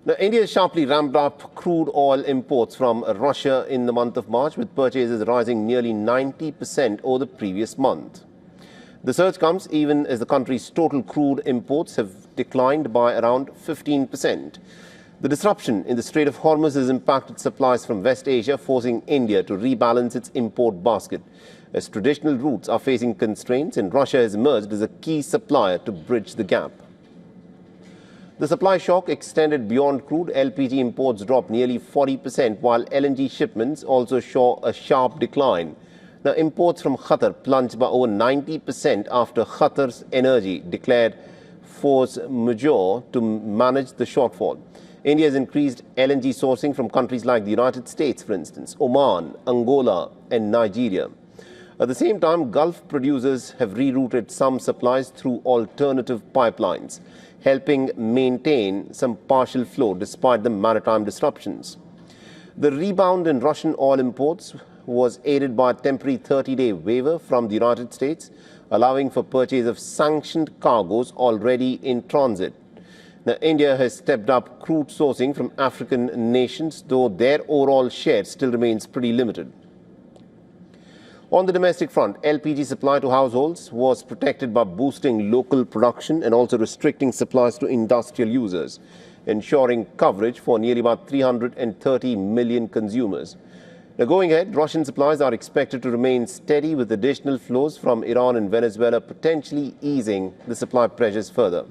Now, India sharply ramped up crude oil imports from Russia in the month of March, with purchases rising nearly 90% over the previous month. The surge comes even as the country's total crude imports have declined by around 15%. The disruption in the Strait of Hormuz has impacted supplies from West Asia, forcing India to rebalance its import basket, as traditional routes are facing constraints and Russia has emerged as a key supplier to bridge the gap. The supply shock extended beyond crude. LPG imports dropped nearly 40%, while LNG shipments also saw a sharp decline. Now, imports from Qatar plunged by over 90% after Qatar's Energy declared force majeure to manage the shortfall. India has increased LNG sourcing from countries like the United States, for instance, Oman, Angola and Nigeria. At the same time, Gulf producers have rerouted some supplies through alternative pipelines, helping maintain some partial flow despite the maritime disruptions. The rebound in Russian oil imports was aided by a temporary 30-day waiver from the United States, allowing for purchase of sanctioned cargoes already in transit. Now, India has stepped up crude sourcing from African nations, though their overall share still remains pretty limited. On the domestic front, LPG supply to households was protected by boosting local production and also restricting supplies to industrial users, ensuring coverage for nearly about 330 million consumers. Now, going ahead, Russian supplies are expected to remain steady, with additional flows from Iran and Venezuela potentially easing the supply pressures further.